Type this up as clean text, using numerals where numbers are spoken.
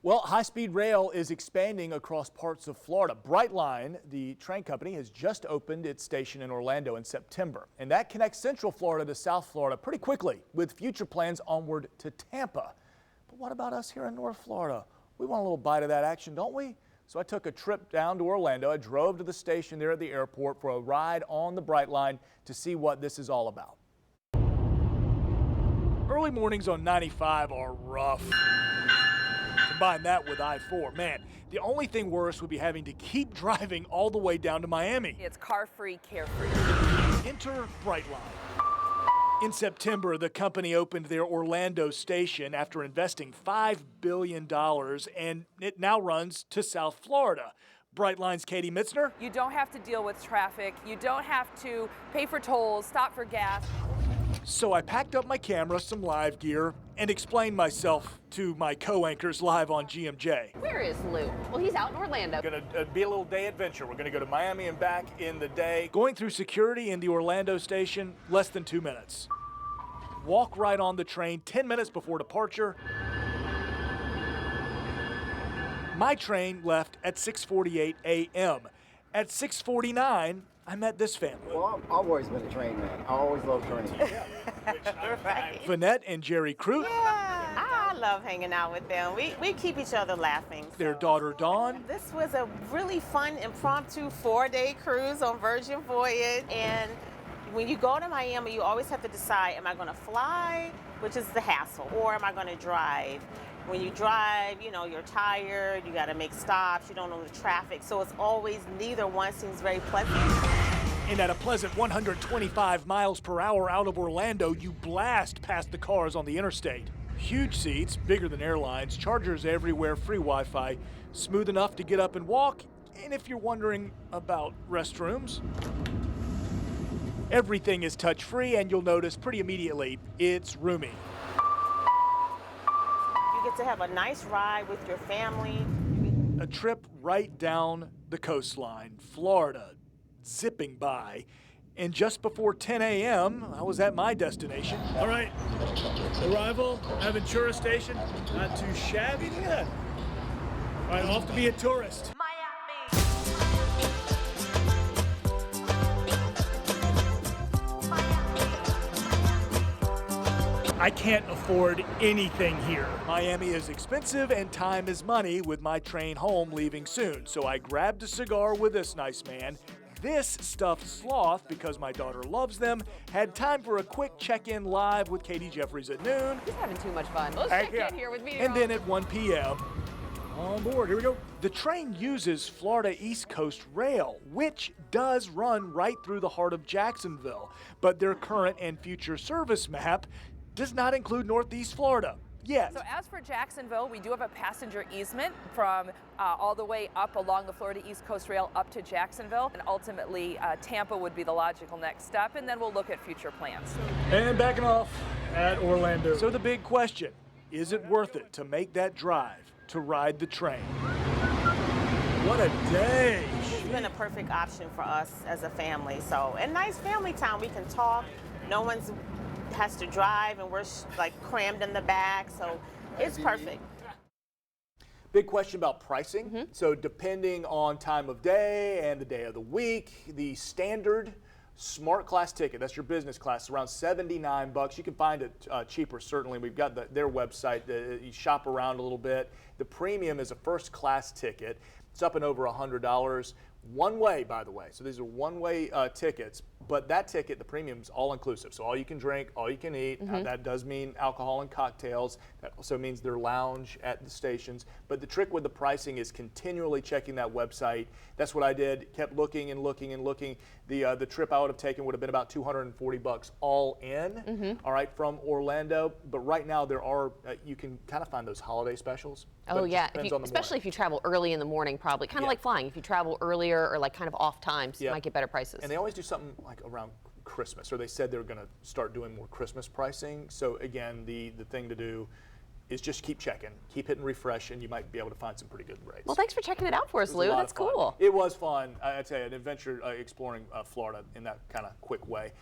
Well, high-speed rail is expanding across parts of Florida. Brightline, the train company, has just opened its station in Orlando in September, and that connects Central Florida to South Florida pretty quickly, with future plans onward to Tampa. But what about us here in North Florida? We want a little bite of that action, don't we? So I took a trip down to Orlando. I drove to the station there at the airport for a ride on the Brightline to see what this is all about. Early mornings on 95 are rough. Combine that with I-4, man, the only thing worse would be having to keep driving all the way down to Miami. It's car-free, carefree. Enter Brightline. In September, the company opened their Orlando station after investing $5 billion, and it now runs to South Florida. Brightline's Katie Mitzner. You don't have to deal with traffic. You don't have to pay for tolls, stop for gas. So I packed up my camera, some live gear, and explained myself to my co-anchors live on GMJ. Where is Lew? Well, he's out in Orlando. Gonna be a little day adventure. We're gonna go to Miami and back in the day. Going through security in the Orlando station, less than 2 minutes. Walk right on the train 10 minutes before departure. My train left at 6:48 a.m. At 6:49, I met this family. Well, I've always been a train man. I always loved trains. Right. Vanette and Jerry Crute. Yeah, I love hanging out with them. We keep each other laughing. Their daughter Dawn. This was a really fun, impromptu 4-day cruise on Virgin Voyage. And when you go to Miami, you always have to decide, am I going to fly, which is the hassle, or am I going to drive? When you drive, you know, you're tired, you got to make stops, you don't know the traffic. So it's always, neither one seems very pleasant. And at a pleasant 125 miles per hour out of Orlando, you blast past the cars on the interstate. Huge seats, bigger than airlines, chargers everywhere, free Wi-Fi, smooth enough to get up and walk. And if you're wondering about restrooms, everything is touch-free, and you'll notice pretty immediately it's roomy. You get to have a nice ride with your family. A trip right down the coastline, Florida, zipping by. And just before 10 a.m., I was at my destination. All right, arrival, Aventura Station. Not too shabby, look at that. All right, off to be a tourist. I can't afford anything here. Miami is expensive and time is money with my train home leaving soon. So I grabbed a cigar with this nice man. This stuffed sloth, because my daughter loves them, had time for a quick check-in live with Katie Jeffries at noon. He's having too much fun. Let's check in here with me. And then at 1 p.m., on board, here we go. The train uses Florida East Coast Rail, which does run right through the heart of Jacksonville. But their current and future service map does not include Northeast Florida yet. So as for Jacksonville, we do have a passenger easement from all the way up along the Florida East Coast Rail up to Jacksonville. And ultimately, Tampa would be the logical next step, and then we'll look at future plans. And backing off at Orlando. So the big question, is it worth it to make that drive to ride the train? What a day. It's been a perfect option for us as a family. So, a nice family time. We can talk. No one's has to drive, and we're like crammed in the back, so it's perfect. Big question about pricing. So depending on time of day and the day of the week, the standard Smart Class ticket, that's your business class, around $79. You can find it cheaper, certainly. We've got their website. You shop around a little bit. The premium is a first class ticket. It's up and over $100. One way, by the way. So these are one-way tickets, but that ticket, the premium's all-inclusive. So all you can drink, all you can eat. That does mean alcohol and cocktails. That also means their lounge at the stations. But the trick with the pricing is continually checking that website. That's what I did. Kept looking and looking and looking. The trip I would have taken would have been about $240 all in. All right, from Orlando. But right now there are you can kind of find those holiday specials. Oh yeah, especially if you travel early in the morning, probably kind of like flying. If you travel earlier or like kind of off times, you might get better prices. And they always do something like around Christmas, or they said they're going to start doing more Christmas pricing. So again, the thing to do is just keep checking, keep hitting refresh, and you might be able to find some pretty good rates. Well, thanks for checking it out for us, Lew. That's cool. It was fun. I tell you, an adventure exploring Florida in that kind of quick way.